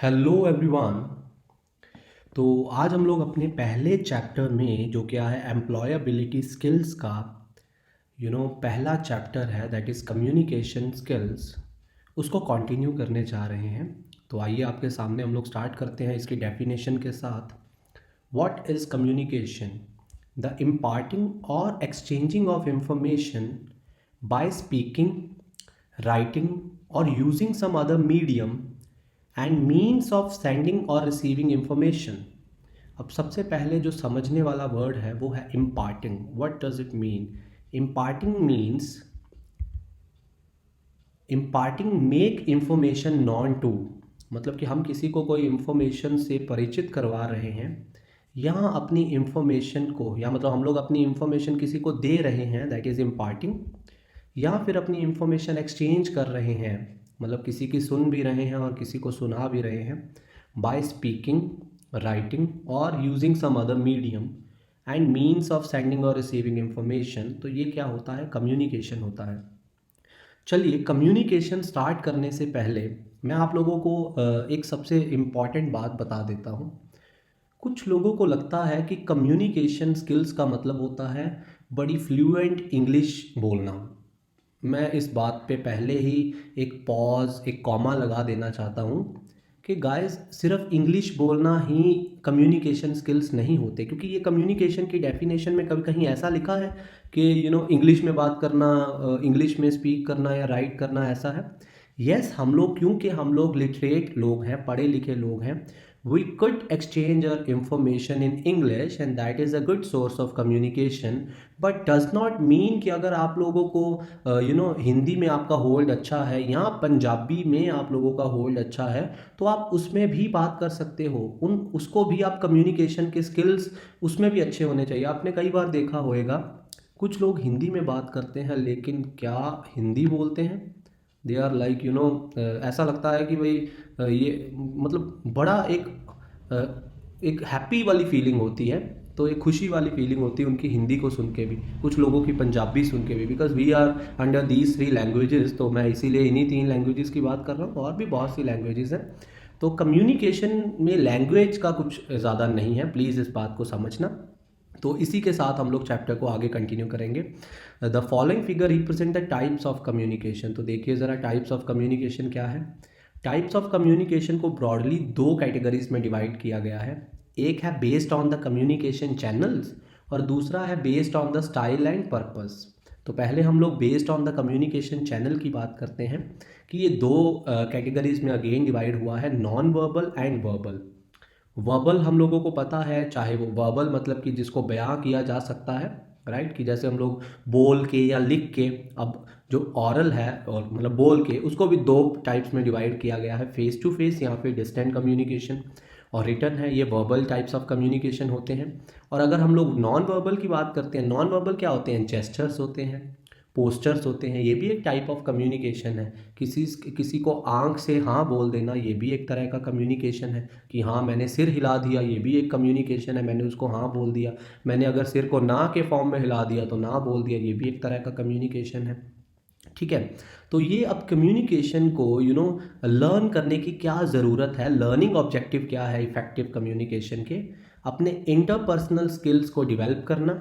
Hello everyone. तो आज हम लोग अपने पहले चैप्टर में जो क्या है एम्प्लॉयबिलिटी स्किल्स का पहला चैप्टर है दैट इज़ कम्युनिकेशन स्किल्स, उसको कंटिन्यू करने जा रहे हैं। तो आइए आपके सामने हम लोग स्टार्ट करते हैं इसकी डेफिनेशन के साथ। What is communication? The imparting और exchanging of information by speaking, writing or using some other medium and means of sending or receiving information। अब सबसे पहले जो समझने वाला वर्ड है वो है imparting। what does it mean? imparting means imparting make information known to, मतलब कि हम किसी को कोई इंफॉर्मेशन से परिचित करवा रहे हैं, यहाँ अपनी इंफॉर्मेशन को या मतलब हम लोग अपनी इंफॉर्मेशन किसी को दे रहे हैं, दैट इज़ इम्पार्टिंग। या फिर अपनी इंफॉर्मेशन एक्सचेंज कर रहे हैं, मतलब किसी की सुन भी रहे हैं और किसी को सुना भी रहे हैं, बाय स्पीकिंग, राइटिंग और using some other medium and means of sending और रिसीविंग इंफॉर्मेशन। तो ये क्या होता है? कम्युनिकेशन होता है। चलिए, कम्युनिकेशन स्टार्ट करने से पहले मैं आप लोगों को एक सबसे इम्पॉर्टेंट बात बता देता हूँ। कुछ लोगों को लगता है कि कम्युनिकेशन स्किल्स का मतलब होता है बड़ी फ्लुएंट इंग्लिश बोलना। मैं इस बात पे पहले ही एक पॉज, एक कॉमा लगा देना चाहता हूँ कि गाइस, सिर्फ इंग्लिश बोलना ही कम्युनिकेशन स्किल्स नहीं होते, क्योंकि ये कम्युनिकेशन की डेफिनेशन में कभी कहीं ऐसा लिखा है कि इंग्लिश में बात करना, इंग्लिश में स्पीक करना या राइट करना, ऐसा है। यस, हम लोग, क्योंकि हम लोग लिटरेट लोग हैं, पढ़े लिखे लोग हैं, we could exchange our information in English and that is a good source of communication, but does not mean कि अगर आप लोगों को हिंदी में आपका होल्ड अच्छा है या पंजाबी में आप लोगों का होल्ड अच्छा है तो आप उसमें भी बात कर सकते हो। उसको भी आप कम्युनिकेशन के स्किल्स उसमें भी अच्छे होने चाहिए। आपने कई बार देखा होगा कुछ लोग हिंदी में बात करते हैं लेकिन क्या हिंदी बोलते हैं, दे आर लाइक ऐसा लगता है कि भाई ये मतलब बड़ा एक हैप्पी वाली फीलिंग होती है, तो एक खुशी वाली फीलिंग होती है उनकी हिंदी को सुन के भी, कुछ लोगों की पंजाबी सुन के भी, because we are under these three languages. तो मैं इसीलिए इन्हीं तीन लैंग्वेजेस की बात कर रहा हूँ, और भी बहुत सी लैंग्वेजेस हैं। तो कम्युनिकेशन में लैंग्वेज का कुछ ज़्यादा नहीं है, प्लीज़ इस बात को समझना। तो इसी के साथ हम लोग चैप्टर को आगे कंटिन्यू करेंगे। The following figure represent the types of communication. तो देखिए ज़रा, टाइप्स ऑफ कम्युनिकेशन क्या है। टाइप्स ऑफ कम्युनिकेशन को ब्रॉडली दो कैटेगरीज में डिवाइड किया गया है। एक है based on the communication channels और दूसरा है based on the style and purpose. तो पहले हम लोग based on the communication channel की बात करते हैं कि ये दो कैटेगरीज में अगेन डिवाइड हुआ है, non verbal and verbal. Verbal हम लोगों को पता है, चाहे वो वर्बल मतलब कि जिसको बयां किया जा सकता है, राइट, कि जैसे हम लोग बोल के या लिख के। अब जो ऑरल है और मतलब बोल के, उसको भी दो टाइप्स में डिवाइड किया गया है, फेस टू फेस या फिर डिस्टेंट कम्युनिकेशन, और रिटर्न है। ये वर्बल टाइप्स ऑफ कम्युनिकेशन होते हैं। और अगर हम लोग नॉन वर्बल की बात करते हैं, नॉन वर्बल क्या होते हैं? जेस्चर्स होते हैं, पोस्चर्स होते हैं, ये भी एक टाइप ऑफ कम्युनिकेशन है। किसी किसी को आंख से हाँ बोल देना, ये भी एक तरह का कम्युनिकेशन है। कि हाँ, मैंने सिर हिला दिया, ये भी एक कम्युनिकेशन है, मैंने उसको हाँ बोल दिया। मैंने अगर सिर को ना के फॉर्म में हिला दिया तो ना बोल दिया, ये भी एक तरह का कम्युनिकेशन है। ठीक है। तो ये अब कम्युनिकेशन को लर्न करने की क्या ज़रूरत है, लर्निंग ऑब्जेक्टिव क्या है इफेक्टिव कम्युनिकेशन के? अपने इंटरपर्सनल स्किल्स को डेवलप करना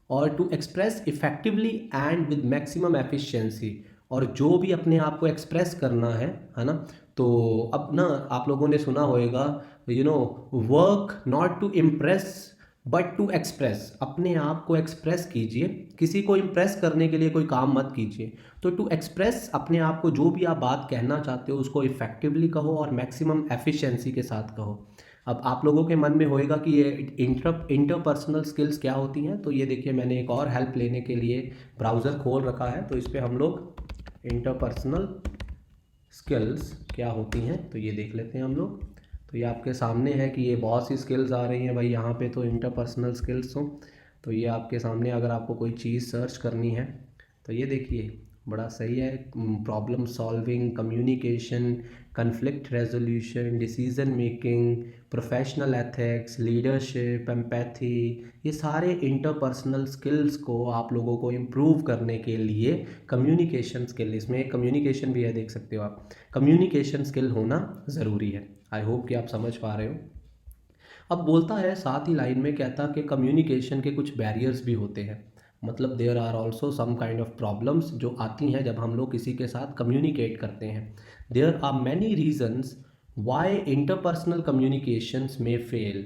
और to express effectively and with maximum efficiency. और जो भी अपने आप को एक्सप्रेस करना है ना, तो अब ना आप लोगों ने सुना होगा, work not to impress but to express. अपने आप को एक्सप्रेस कीजिए, किसी को इम्प्रेस करने के लिए कोई काम मत कीजिए। तो टू एक्सप्रेस अपने आप को, जो भी आप बात कहना चाहते हो उसको इफेक्टिवली कहो और मैक्सिमम एफिशिएंसी के साथ कहो। अब आप लोगों के मन में होएगा कि ये इंटरपर्सनल स्किल्स क्या होती हैं। तो ये देखिए, मैंने एक और हेल्प लेने के लिए ब्राउज़र खोल रखा है, तो इस पर हम लोग इंटरपर्सनल स्किल्स क्या होती हैं तो ये देख लेते हैं हम लोग। तो ये आपके सामने है कि ये बहुत सी स्किल्स आ रही हैं भाई यहाँ पे, तो इंटरपर्सनल स्किल्स हो। तो ये आपके सामने, अगर आपको कोई चीज़ सर्च करनी है तो ये देखिए, बड़ा सही है। Problem solving, communication, conflict resolution, decision making, professional ethics, leadership, empathy, ये सारे इंटरपर्सनल स्किल्स को आप लोगों को इम्प्रूव करने के लिए कम्युनिकेशन स्किल, इसमें एक कम्युनिकेशन भी है, देख सकते हो आप, कम्युनिकेशन स्किल होना ज़रूरी है। आई होप कि आप समझ पा रहे हो। अब बोलता है साथ ही लाइन में, कहता कि कम्युनिकेशन के कुछ बैरियर्स भी होते हैं, मतलब there are also some kind of problems जो आती हैं जब हम लोग किसी के साथ कम्युनिकेट करते हैं। There are many reasons why interpersonal communications में fail.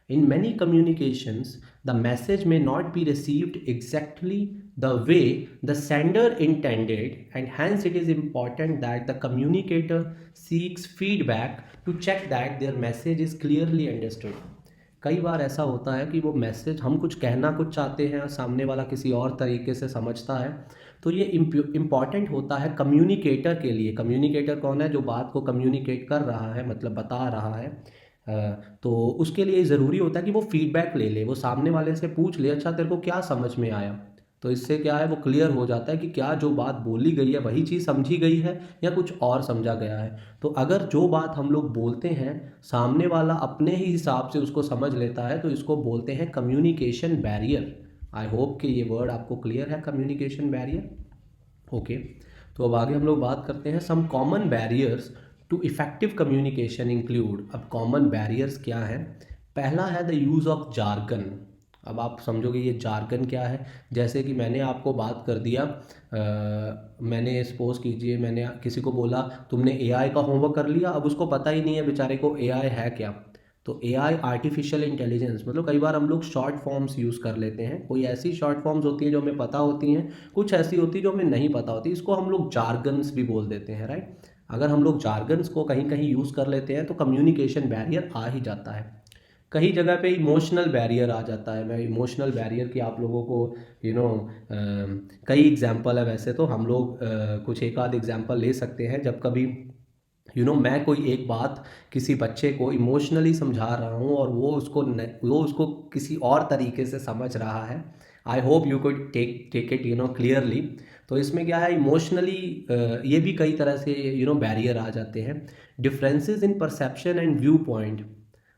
In many communications, the message may not be received exactly the way the sender intended, and hence it is important that the communicator seeks feedback to check that their message is clearly understood. कई बार ऐसा होता है कि वो message हम कुछ कहना कुछ चाहते हैं और सामने वाला किसी और तरीके से समझता है। तो ये इम्पॉर्टेंट होता है कम्युनिकेटर के लिए। कम्युनिकेटर कौन है? जो बात को कम्युनिकेट कर रहा है, मतलब बता रहा है। तो उसके लिए ज़रूरी होता है कि वो फीडबैक ले ले, वो सामने वाले से पूछ ले, अच्छा तेरे को क्या समझ में आया। तो इससे क्या है, वो क्लियर हो जाता है कि क्या जो बात बोली गई है वही चीज़ समझी गई है या कुछ और समझा गया है। तो अगर जो बात हम लोग बोलते हैं सामने वाला अपने ही हिसाब से उसको समझ लेता है, तो इसको बोलते हैं कम्युनिकेशन बैरियर। आई होप कि ये वर्ड आपको क्लियर है, कम्युनिकेशन बैरियर। ओके, तो अब आगे हम लोग बात करते हैं some common barriers to effective communication include. अब कॉमन बैरियर्स क्या है? पहला है द यूज़ ऑफ जार्गन। अब आप समझोगे ये जार्गन क्या है। जैसे कि मैंने आपको बात कर दिया, मैंने सपोज कीजिए मैंने किसी को बोला तुमने एआई का होमवर्क कर लिया। अब उसको पता ही नहीं है बेचारे को एआई है क्या। तो एआई आर्टिफिशियल इंटेलिजेंस, मतलब कई बार हम लोग शॉर्ट फॉर्म्स यूज़ कर लेते हैं। कोई ऐसी शॉर्ट फॉर्म्स होती हैं जो हमें पता होती हैं, कुछ ऐसी होती है जो हमें नहीं पता होती। इसको हम लोग जार्गन्स भी बोल देते हैं, राइट। अगर हम लोग जार्गन्स को कहीं कहीं यूज़ कर लेते हैं तो कम्युनिकेशन बैरियर आ ही जाता है। कई जगह पे इमोशनल बैरियर आ जाता है। मैं इमोशनल बैरियर की आप लोगों को यू नो कई एग्जांपल है। वैसे तो हम लोग कुछ एक आध एग्जांपल ले सकते हैं। जब कभी मैं कोई एक बात किसी बच्चे को इमोशनली समझा रहा हूँ और वो उसको किसी और तरीके से समझ रहा है। I hope you could take it clearly. तो इसमें क्या है, इमोशनली ये भी कई तरह से बैरियर आ जाते हैं। Differences in perception and view point.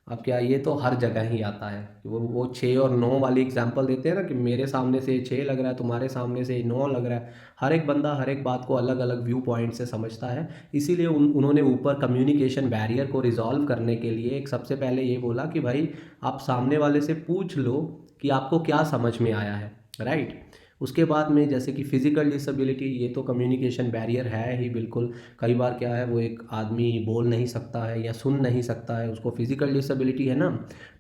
अब क्या, ये तो हर जगह ही आता है। वो 6 और 9 वाली एग्जांपल देते हैं ना, कि मेरे सामने से 6 लग रहा है, तुम्हारे सामने से 9 लग रहा है। हर एक बंदा हर एक बात को अलग अलग व्यू पॉइंट से समझता है। इसीलिए उन्होंने ऊपर कम्युनिकेशन बैरियर को रिजॉल्व करने के लिए एक सबसे पहले ये बोला कि भाई आप सामने वाले से पूछ लो कि आपको क्या समझ में आया है, राइट। उसके बाद में जैसे कि फिज़िकल डिसेबिलिटी, ये तो कम्युनिकेशन बैरियर है ही बिल्कुल। कई बार क्या है, वो एक आदमी बोल नहीं सकता है या सुन नहीं सकता है, उसको फिज़िकल डिसेबिलिटी है ना,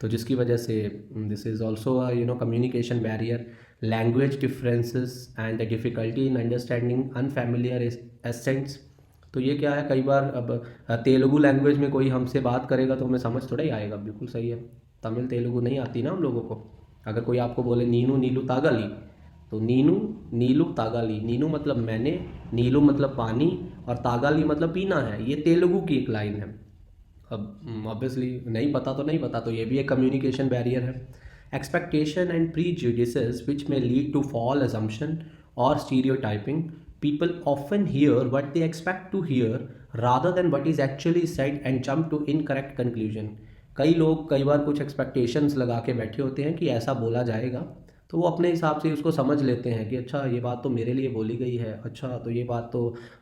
तो जिसकी वजह से this is also communication barrier. Language differences and the difficulty in understanding unfamiliar ascents. तो ये क्या है, कई बार अब तेलुगु लैंग्वेज में कोई हमसे बात करेगा तो हमें समझ थोड़ा ही आएगा। बिल्कुल सही है, तमिल तेलुगु नहीं आती ना हम लोगों को। अगर कोई आपको बोले नीनू नीलू तागली, तो नीनू नीलू तागाली, नीनू मतलब मैंने, नीलू मतलब पानी, और तागाली मतलब पीना है। ये तेलुगु की एक लाइन है। अब ऑब्वियसली नहीं पता तो नहीं पता, तो ये भी एक कम्युनिकेशन बैरियर है। एक्सपेक्टेशन एंड प्रीजुडिसेस विच में लीड टू फॉल assumption और stereotyping. People often hear what they expect to hear rather than what is actually said and jump to incorrect conclusion. कई लोग कई बार कुछ एक्सपेक्टेशंस लगा के बैठे होते हैं कि ऐसा बोला जाएगा, तो वो अपने हिसाब से उसको समझ लेते हैं कि अच्छा ये बात तो मेरे लिए बोली गई है, अच्छा तो ये बात तो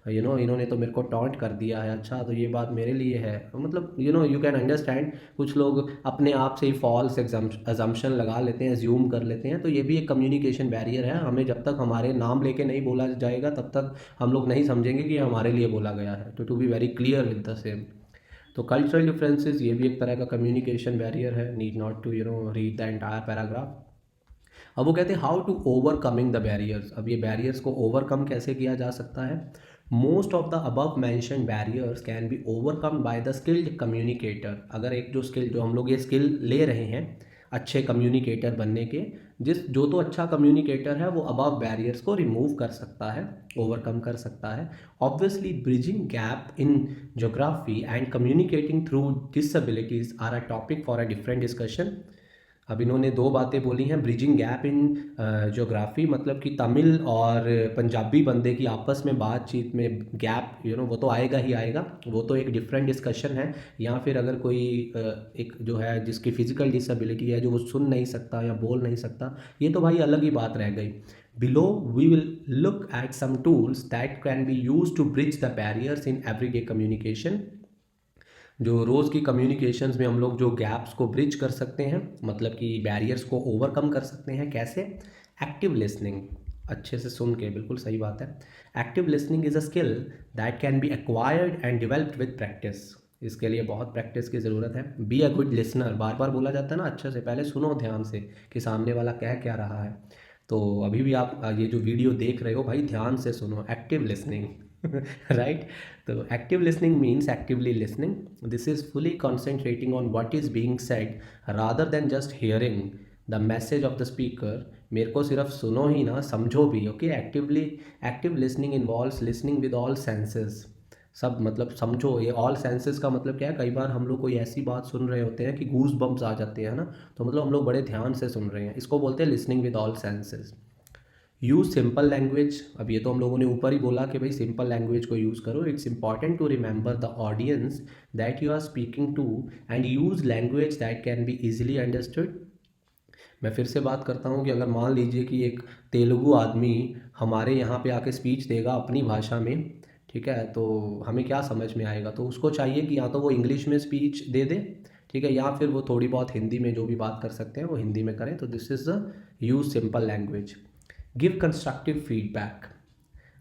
इन्होंने तो मेरे को टॉन्ट कर दिया है, अच्छा तो ये बात मेरे लिए है। मतलब यू कैन अंडरस्टैंड, कुछ लोग अपने आप से ही फॉल्स अजम्पशन लगा लेते हैं, एज्यूम कर लेते हैं। तो ये भी एक कम्युनिकेशन बैरियर है। हमें जब तक हमारे नाम लेके नहीं बोला जाएगा तब तक हम लोग नहीं समझेंगे कि हमारे लिए बोला गया है। तो to be very clear with the same. तो कल्चरल डिफरेंसेस, ये भी एक तरह का कम्युनिकेशन बैरियर है। Need not to read the entire paragraph. अब वो कहते हैं how to overcoming the barriers. अब ये बैरियर्स को ओवरकम कैसे किया जा सकता है? Most of the above mention barriers can be overcome by the skilled communicator. अगर एक जो हम लोग ये स्किल ले रहे हैं अच्छे कम्युनिकेटर बनने के, जो तो अच्छा कम्युनिकेटर है वो अबव बैरियर्स को रिमूव कर सकता है, ओवरकम कर सकता है। Obviously bridging gap in geography and communicating through disabilities are a topic for a different discussion. अब इन्होंने 2 बातें बोली हैं। ब्रिजिंग गैप इन ज्योग्राफी, मतलब कि तमिल और पंजाबी बंदे की आपस में बातचीत में गैप वो तो आएगा ही आएगा, वो तो एक डिफरेंट डिस्कशन है। या फिर अगर कोई एक जो है जिसकी फिजिकल डिसेबिलिटी है, जो वो सुन नहीं सकता या बोल नहीं सकता, ये तो भाई अलग ही बात रह गई। Below we will look at some tools that can be use to bridge the barriers in everyday communication. जो रोज़ की कम्युनिकेशंस में हम लोग जो गैप्स को ब्रिज कर सकते हैं, मतलब कि बैरियर्स को ओवरकम कर सकते हैं। कैसे? एक्टिव लिसनिंग, अच्छे से सुन के, बिल्कुल सही बात है। Active listening is a skill that can B acquired and developed with practice. इसके लिए बहुत प्रैक्टिस की ज़रूरत है। बी अ गुड लिसनर, बार बार बोला जाता है ना, अच्छे से पहले सुनो ध्यान से कि सामने वाला कह क्या रहा है। तो अभी भी आप ये जो वीडियो देख रहे हो भाई, ध्यान से सुनो, एक्टिव लिसनिंग राइट। तो active listening means actively listening, this is fully concentrating on what is being said rather than just hearing the message of the speaker. मेरे को सिर्फ सुनो ही ना, समझो भी। Okay, active listening involves listening with all senses. सब मतलब समझो, ये ऑल सेंसेस का मतलब क्या है? कई बार हम लोग कोई ऐसी बात सुन रहे होते हैं कि गूज बम्प्स आ जाते हैं ना, तो मतलब हम लोग बड़े ध्यान से सुन रहे हैं, इसको बोलते हैं listening with all senses. Use simple language, अब ये तो हम लोगों ने ऊपर ही बोला कि भाई सिंपल लैंग्वेज को यूज़ करो। It's important to remember the audience that you are speaking to and use language that can be easily understood. मैं फिर से बात करता हूँ कि अगर मान लीजिए कि एक तेलुगु आदमी हमारे यहाँ पे आके स्पीच देगा अपनी भाषा में, ठीक है, तो हमें क्या समझ में आएगा? तो उसको चाहिए कि या तो वो इंग्लिश में स्पीच दे दे, ठीक है, या फिर वो थोड़ी बहुत हिंदी में जो भी बात कर सकते हैं वो हिंदी में करें। तो this is the use simple language. Give constructive feedback.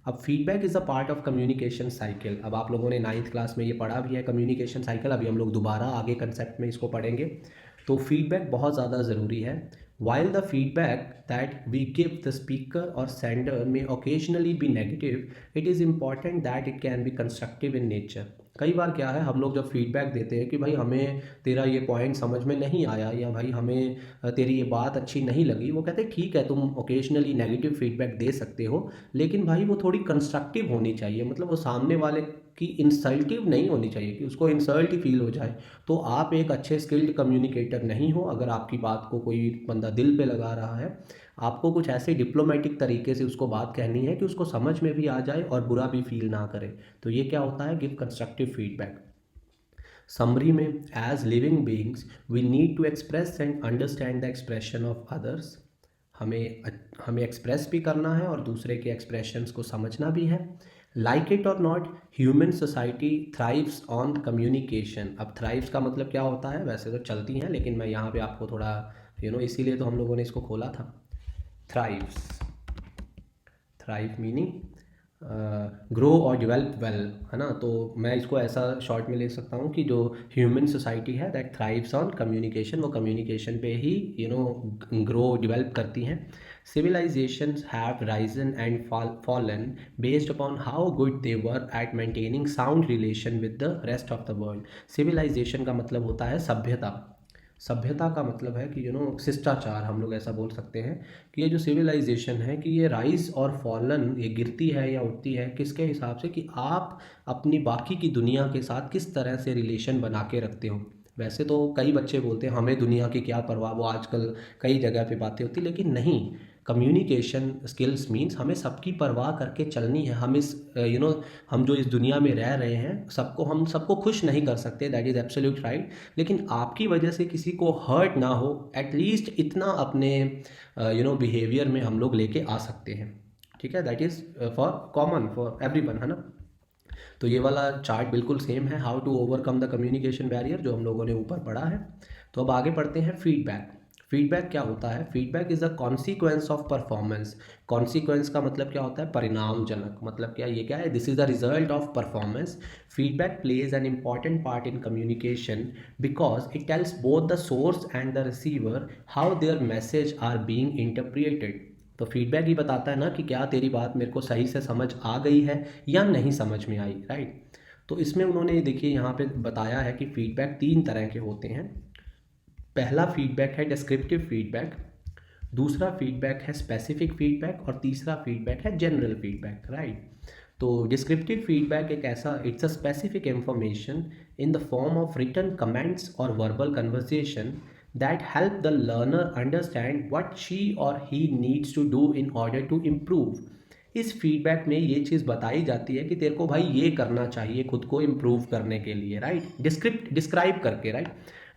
अब feedback is a part of communication cycle. अब आप लोगों ने 9th क्लास में ये पढ़ा भी है कम्युनिकेशन साइकिल, अभी हम लोग दोबारा आगे कंसेप्ट में इसको पढ़ेंगे। तो फीडबैक बहुत ज़्यादा ज़रूरी है। While the feedback that we give the speaker और सेंडर में occasionally be negative, it is important that it can be constructive in nature. कई बार क्या है, हम लोग जब फीडबैक देते हैं कि भाई हमें तेरा ये पॉइंट समझ में नहीं आया, या भाई हमें तेरी ये बात अच्छी नहीं लगी, वो कहते हैं ठीक है तुम ओकेजनली नेगेटिव फीडबैक दे सकते हो, लेकिन भाई वो थोड़ी कंस्ट्रक्टिव होनी चाहिए। मतलब वो सामने वाले की इंसल्टिव नहीं होनी चाहिए कि उसको इंसल्ट ही फील हो जाए। तो आप एक अच्छे स्किल्ड कम्युनिकेटर नहीं हो अगर आपकी बात को कोई बंदा दिल पे लगा रहा है। आपको कुछ ऐसे डिप्लोमेटिक तरीके से उसको बात कहनी है कि उसको समझ में भी आ जाए और बुरा भी फील ना करे। तो ये क्या होता है? Give constructive feedback. समरी में, as living beings we need to express and understand the expression of others. हमें हमें एक्सप्रेस भी करना है और दूसरे के एक्सप्रेशंस को समझना भी है। लाइक इट और not, human society thrives on communication. अब थ्राइव्स का मतलब क्या होता है? वैसे तो चलती हैं, लेकिन मैं यहाँ पे आपको थोड़ा इसीलिए तो हम लोगों ने इसको खोला था। थ्राइव्स, थ्राइव मीनिंग ग्रो और डेवलप वेल, है ना। तो मैं इसको ऐसा शॉर्ट में ले सकता हूँ कि जो ह्यूमन सोसाइटी है दैट थ्राइव्स ऑन कम्युनिकेशन, वो कम्युनिकेशन पे ही ग्रो डेवलप करती हैं। Civilizations have risen and fallen based upon how good they were at maintaining sound relation with the rest of the world. Civilization का मतलब होता है सभ्यता। सभ्यता का मतलब है कि शिष्टाचार, हम लोग ऐसा बोल सकते हैं कि ये जो सिविलाइजेशन है कि ये राइज और फॉलन, ये गिरती है या उठती है किसके हिसाब से? कि आप अपनी बाकी की दुनिया के साथ किस तरह से रिलेशन बना के रखते हो। वैसे तो कई बच्चे बोलते हैं हमें दुनिया की क्या परवाह, वो आजकल कई जगह पे बातें होती, लेकिन नहीं। कम्युनिकेशन स्किल्स मीन्स हमें सबकी परवाह करके चलनी है। हम इस हम जो इस दुनिया में रह रहे हैं, हम सबको खुश नहीं कर सकते, दैट इज़ एब्सोल्यूट राइट। लेकिन आपकी वजह से किसी को हर्ट ना हो, एटलीस्ट इतना अपने बिहेवियर में हम लोग लेके आ सकते हैं, ठीक है। That is for common for everyone, है ना। तो ये वाला चार्ट बिल्कुल सेम है, how to overcome the communication barrier, जो हम लोगों ने ऊपर पढ़ा है। तो अब आगे पढ़ते हैं फीडबैक। फीडबैक क्या होता है? Feedback is the consequence of performance. Consequence का मतलब क्या होता है? परिणामजनक। मतलब क्या, ये क्या है? This is the result of performance. Feedback plays an important part in communication because it tells both the source and the receiver how their message are being interpreted. तो फीडबैक ही बताता है ना कि क्या तेरी बात मेरे को सही से समझ आ गई है या नहीं समझ में आई, राइट। तो इसमें उन्होंने देखिए यहाँ पे बताया है कि फीडबैक 3 तरह के होते हैं। पहला फीडबैक है डिस्क्रिप्टिव फीडबैक, दूसरा फीडबैक है स्पेसिफिक फीडबैक और तीसरा फीडबैक है जनरल फीडबैक, राइट। तो डिस्क्रिप्टिव फीडबैक एक ऐसा, it's a specific information in the form of written comments और verbal conversation that help the learner understand what she or he needs to do in order to improve. इस feedback में ये चीज़ बताई जाती है कि तेरे को भाई ये करना चाहिए खुद को इम्प्रूव करने के लिए, राइट। डिस्क्राइब करके, right.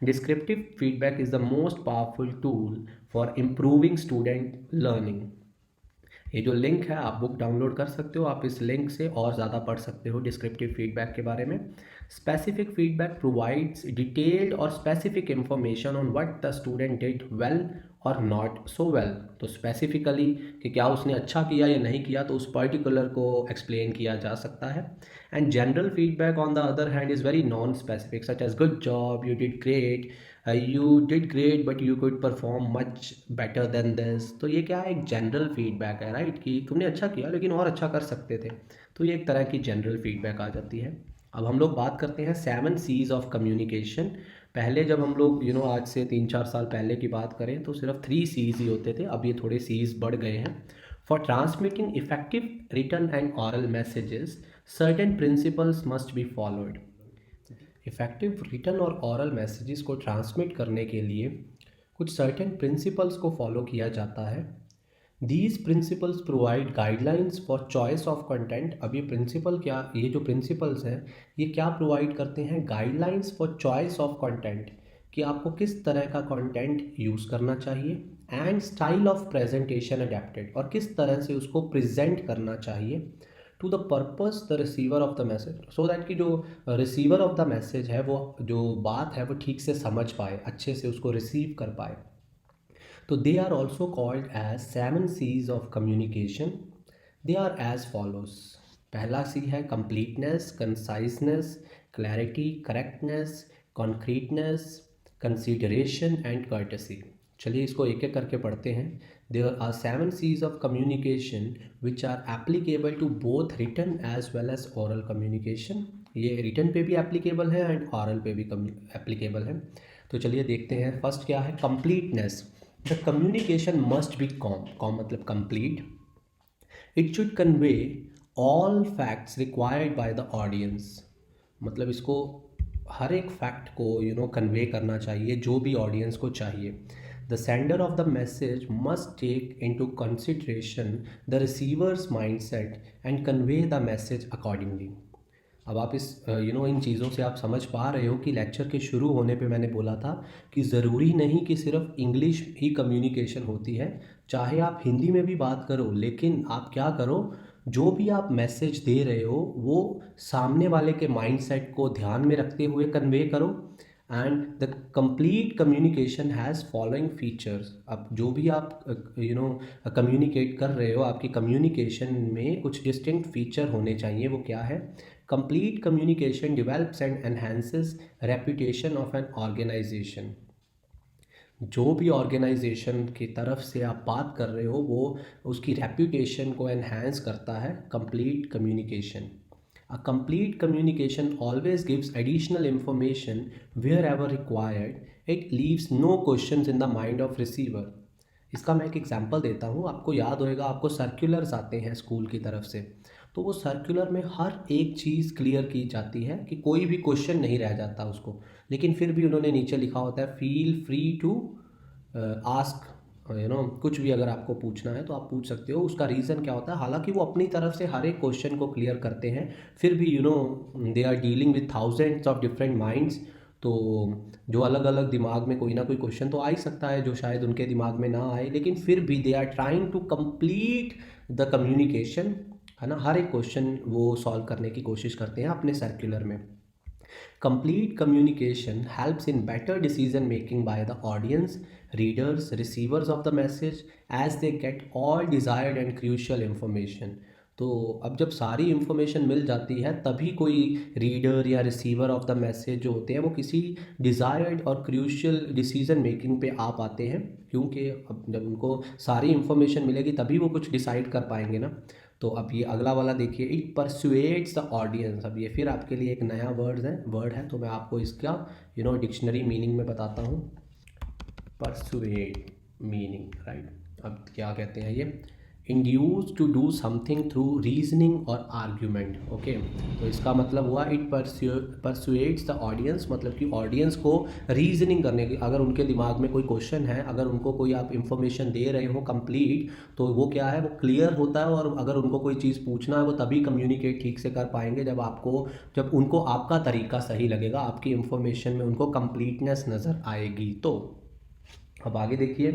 Descriptive feedback is the most powerful tool for improving student learning. ये जो लिंक है आप बुक डाउनलोड कर सकते हो, आप इस लिंक से और ज़्यादा पढ़ सकते हो डिस्क्रिप्टिव फीडबैक के बारे में। Specific feedback provides detailed or specific information on what the student did well और नॉट सो वेल। तो स्पेसिफिकली कि क्या उसने अच्छा किया या नहीं किया, तो उस पर्टिकुलर को एक्सप्लेन किया जा सकता है। And general feedback on the other hand is very non specific, such as good job, you did great but you could perform much better than this. तो ये क्या है, एक जनरल फीडबैक है, राइट, कि तुमने अच्छा किया लेकिन और अच्छा कर सकते थे। तो ये एक तरह की जनरल फीडबैक आ जाती है। अब हम लोग बात करते हैं 7 C's ऑफ कम्युनिकेशन। पहले जब हम लोग आज से 3-4 साल पहले की बात करें तो सिर्फ 3 C's ही होते थे, अब ये थोड़े C's बढ़ गए हैं। For transmitting effective written and oral messages certain principles must be followed. Effective written और ऑरल मैसेजेस को ट्रांसमिट करने के लिए कुछ सर्टेन प्रिंसिपल्स को फॉलो किया जाता है। These principles provide guidelines for choice of content. अब ये प्रिंसिपल क्या, ये जो प्रिंसिपल्स हैं ये क्या प्रोवाइड करते हैं, guidelines for choice of content, कि आपको किस तरह का कंटेंट यूज़ करना चाहिए। And style of presentation adapted, और किस तरह से उसको प्रेजेंट करना चाहिए to the purpose the receiver of the message, so that कि जो रिसीवर ऑफ द मैसेज है वो जो बात है वो ठीक से समझ पाए, अच्छे से उसको रिसीव कर पाए। तो they are also called as 7 C's of communication. They are as follows. पहला C है completeness, conciseness, clarity, correctness, concreteness, consideration and courtesy. चलिए इसको एक एक करके पढ़ते हैं। There are 7 C's of communication which are applicable to both written as well as oral communication. ये written पे भी applicable है and oral पे भी applicable है। तो चलिए देखते हैं। फर्स्ट क्या है, completeness. The communication must be com मतलब complete. It should convey all facts required by the audience. मतलब इसको हर एक फैक्ट को कन्वे करना चाहिए जो भी ऑडियंस को चाहिए। The sender of the message must take into consideration the receiver's mindset and convey the message accordingly. अब आप इस इन चीज़ों से आप समझ पा रहे हो कि लेक्चर के शुरू होने पे मैंने बोला था कि ज़रूरी नहीं कि सिर्फ इंग्लिश ही कम्युनिकेशन होती है, चाहे आप हिंदी में भी बात करो, लेकिन आप क्या करो, जो भी आप मैसेज दे रहे हो वो सामने वाले के माइंडसेट को ध्यान में रखते हुए कन्वे करो। And the complete communication has following features. अब जो भी आप कम्युनिकेट कर रहे हो, आपकी कम्युनिकेशन में कुछ डिस्टिंक्ट फीचर होने चाहिए। वो क्या है, complete communication develops and enhances reputation of an organization. जो भी ऑर्गेनाइजेशन की तरफ से आप बात कर रहे हो वो उसकी रेपुटेशन को एनहांस करता है complete communication. A complete communication always gives additional information wherever required, it leaves no questions in the mind of receiver. इसका मैं एक एग्जांपल देता हूँ। आपको याद होएगा, आपको सर्कुलर्स आते हैं स्कूल की तरफ से, तो वो सर्कुलर में हर एक चीज़ क्लियर की जाती है कि कोई भी क्वेश्चन नहीं रह जाता उसको, लेकिन फिर भी उन्होंने नीचे लिखा होता है फील फ्री टू आस्क, कुछ भी अगर आपको पूछना है तो आप पूछ सकते हो। उसका रीज़न क्या होता है, हालांकि वो अपनी तरफ से हर एक क्वेश्चन को क्लियर करते हैं, फिर भी they are dealing with thousands of different minds. तो जो अलग अलग दिमाग में कोई ना कोई क्वेश्चन तो आ ही सकता है जो शायद उनके दिमाग में ना आए, लेकिन फिर भी they are trying to complete the communication, है ना। हर एक क्वेश्चन वो सॉल्व करने की कोशिश करते हैं अपने सर्कुलर में। Complete communication helps in better decision making by the audience, readers, receivers of the message as they get all desired and crucial information. तो अब जब सारी इन्फॉर्मेशन मिल जाती है तभी कोई रीडर या रिसीवर ऑफ द मैसेज जो होते हैं वो किसी डिज़ायर्ड और क्रूशियल डिसीजन मेकिंग पे आ पाते हैं, क्योंकि अब जब उनको सारी इन्फॉर्मेशन मिलेगी तभी वो कुछ डिसाइड कर पाएंगे ना। तो अब ये अगला वाला देखिए, इट परसुएट्स द ऑडियंस। अब ये फिर आपके लिए एक नया वर्ड है तो मैं आपको इसका डिक्शनरी मीनिंग में बताता हूँ। Persuade meaning, right. अब क्या कहते हैं ये, induce to do something through reasoning और आर्ग्यूमेंट। ओके, तो इसका मतलब हुआ इट परसुएट्स द ऑडियंस, मतलब कि ऑडियंस को रीजनिंग करने की, अगर उनके दिमाग में कोई क्वेश्चन है, अगर उनको कोई आप इंफॉर्मेशन दे रहे हो कंप्लीट, तो वो क्या है, वो क्लियर होता है। और अगर उनको कोई चीज़ पूछना है वो तभी कम्युनिकेट ठीक से कर पाएंगे जब उनको आपका तरीका सही लगेगा, आपकी इंफॉर्मेशन में उनको कंप्लीटनेस नज़र आएगी। तो अब आगे देखिए,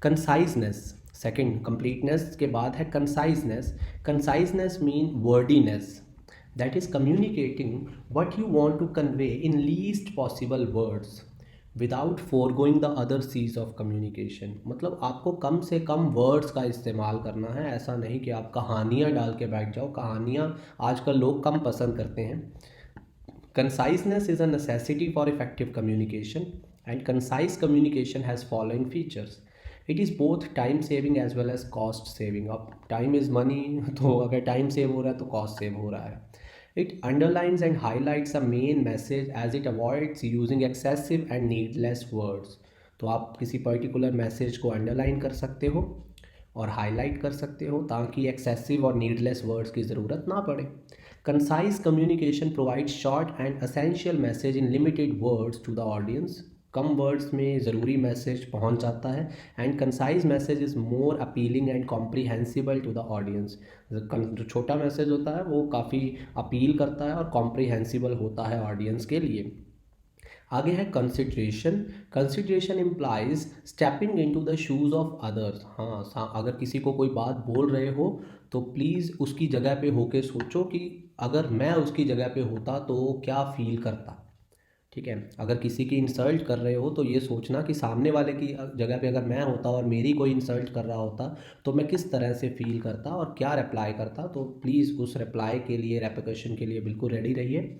कंसाइजनेस। सेकंड, कंप्लीटनेस के बाद है conciseness. Conciseness mean wordiness. that is communicating what you want to convey in least possible words without foregoing the other C's of communication। मतलब आपको कम से कम वर्ड्स का इस्तेमाल करना है, ऐसा नहीं कि आप कहानियाँ डाल के बैठ जाओ। कहानियाँ आजकल लोग कम पसंद करते हैं। Conciseness is a necessity for effective communication, and concise communication has following features. It is both time saving as well as cost saving। अब time is money तो अगर time save हो रहा है तो cost save हो रहा है। It underlines and highlights a main message as it avoids using excessive and needless words। तो आप किसी पर्टिकुलर मैसेज को अंडरलाइन कर सकते हो और हाईलाइट कर सकते हो ताकि एक्सेसिव और नीडलेस वर्ड्स की ज़रूरत ना पड़े। Concise communication provide short and essential message in limited words to the audience. कम वर्ड्स में ज़रूरी मैसेज पहुंच जाता है। And concise message is more appealing and comprehensible to the audience. जो छोटा मैसेज होता है वो काफ़ी अपील करता है और कॉम्प्रीहेंसिबल होता है ऑडियंस के लिए। आगे है consideration. Consideration implies stepping into the shoes of others. हाँ, अगर किसी को कोई बात बोल रहे हो तो प्लीज़ उसकी जगह पे होके सोचो कि अगर मैं उसकी जगह पे होता तो क्या फ़ील करता। ठीक है, अगर किसी की इंसल्ट कर रहे हो तो ये सोचना कि सामने वाले की जगह पे अगर मैं होता और मेरी कोई इंसल्ट कर रहा होता तो मैं किस तरह से फ़ील करता और क्या रिप्लाई करता। तो प्लीज़ उस रिप्लाई के लिए, रेपिकेशन के लिए बिल्कुल रेडी रहिए।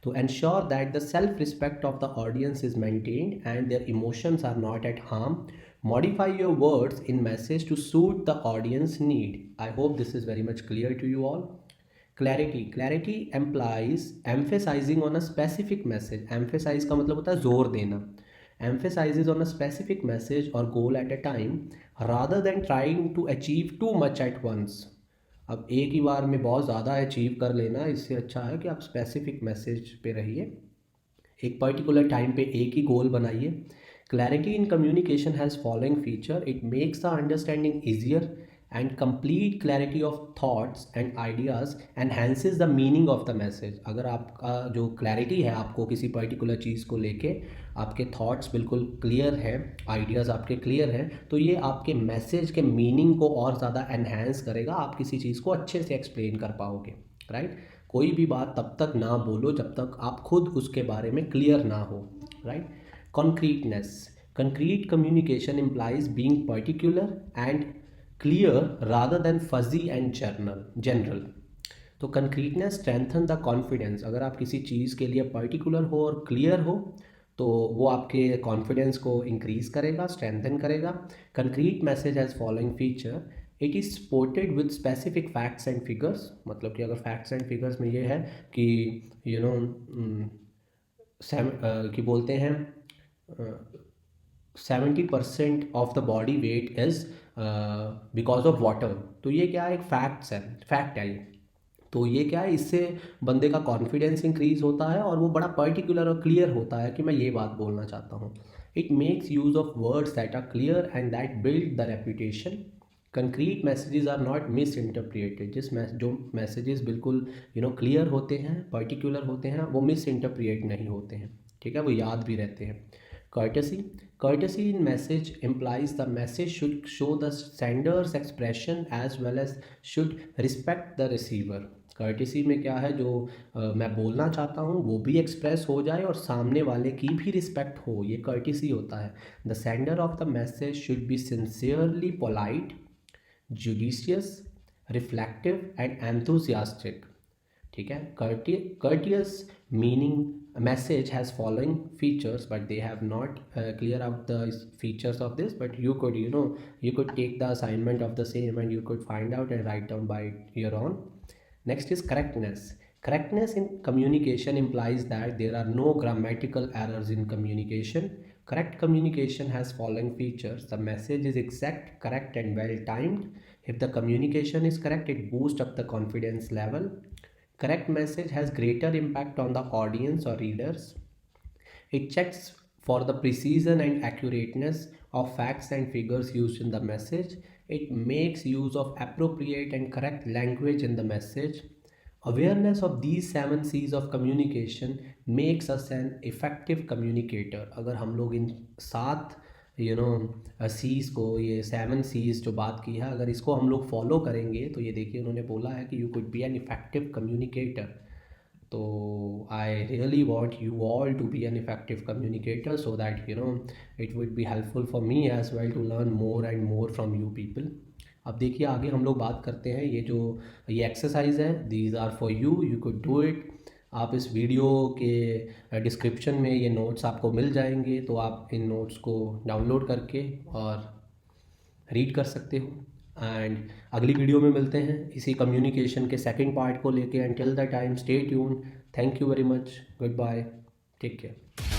To ensure that the self-respect of the audience is maintained and their emotions are not at harm, modify your words in message to suit the audience need। I hope this is very much clear to you all। Clarity। Clarity implies emphasizing on a specific message। Emphasize का मतलब होता है जोर देना। Emphasizes on a specific message or goal at a time rather than trying to achieve too much at once। अब एक ही बार में बहुत ज़्यादा अचीव कर लेना, इससे अच्छा है कि आप स्पेसिफिक मैसेज पे रहिए, एक पर्टिकुलर टाइम पे एक ही गोल बनाइए। Clarity in communication has following feature. It makes the understanding easier and complete clarity of thoughts and ideas enhances the meaning of the message. अगर आपका जो क्लैरिटी है, आपको किसी पर्टिकुलर चीज़ को लेके आपके थॉट्स बिल्कुल क्लियर हैं, आइडियाज़ आपके क्लियर हैं, तो ये आपके मैसेज के मीनिंग को और ज़्यादा एनहेंस करेगा। आप किसी चीज़ को अच्छे से एक्सप्लेन कर पाओगे। राइट, कोई भी बात तब तक ना बोलो जब तक आप खुद उसके बारे में क्लियर ना हो। Right. Concreteness. Concrete communication implies being particular and clear rather than fuzzy and general. तो कंक्रीटनेस स्ट्रेंथन द कॉन्फिडेंस। अगर आप किसी चीज़ के लिए पर्टिकुलर हो और क्लियर हो तो वो आपके कॉन्फिडेंस को इंक्रीज़ करेगा, स्ट्रेंथन करेगा। Concrete message has following feature. It is supported with specific facts and figures. मतलब कि अगर फैक्ट्स एंड फिगर्स में ये है कि यू नो कि बोलते हैं 70% of the body weight is because of water. तो ये क्या है, एक फैक्ट है ये। तो ये क्या है, इससे बंदे का कॉन्फिडेंस इंक्रीज होता है और वो बड़ा पर्टिकुलर और क्लियर होता है कि मैं ये बात बोलना चाहता हूँ। It makes use of words that are clear and that build the reputation. Concrete messages are not misinterpreted. जो मैसेजेस बिल्कुल क्लियर होते हैं, पर्टिकुलर होते हैं, वो मिस इंटरप्रिएट नहीं होते हैं। ठीक है, वो याद भी रहते हैं। Courtesy. Courtesy in message implies the message should show the sender's expression as well as should respect the receiver। Courtesy में क्या है, जो मैं बोलना चाहता हूँ वो भी एक्सप्रेस हो जाए और सामने वाले की भी रिस्पेक्ट हो, ये कर्टिसी होता है। The sender of the message should be sincerely polite, judicious, reflective and enthusiastic. ठीक है, courteous meaning message has following features but they have not clear out the features of this, but you could you could take the assignment of the same and you could find out and write down by your own। Next is correctness। Correctness in communication implies that there are no grammatical errors in communication। Correct communication has following features: the message is exact, correct and well timed। If the communication is correct, it boosts up the confidence level। Correct message has greater impact on the audience or readers। It checks for the precision and accurateness of facts and figures used in the message। It makes use of appropriate and correct language in the message। Awareness of these 7 C's of communication makes us an effective communicator। अगर हम लोग इन 7 seize को, ये 7 seize जो बात की है, अगर इसको हम लोग फॉलो करेंगे तो ये देखिए उन्होंने बोला है कि you could be an effective communicator. तो I really want you all to be an effective communicator so that it would be helpful for me as well to learn more and more from you people. अब देखिए आगे हम लोग बात करते हैं, ये एक्सरसाइज है, these are for you, you could do it. आप इस वीडियो के डिस्क्रिप्शन में ये नोट्स आपको मिल जाएंगे, तो आप इन नोट्स को डाउनलोड करके और रीड कर सकते हो। एंड अगली वीडियो में मिलते हैं इसी कम्युनिकेशन के सेकंड पार्ट को लेके। And till the time stay tuned, thank you very much, goodbye, take care.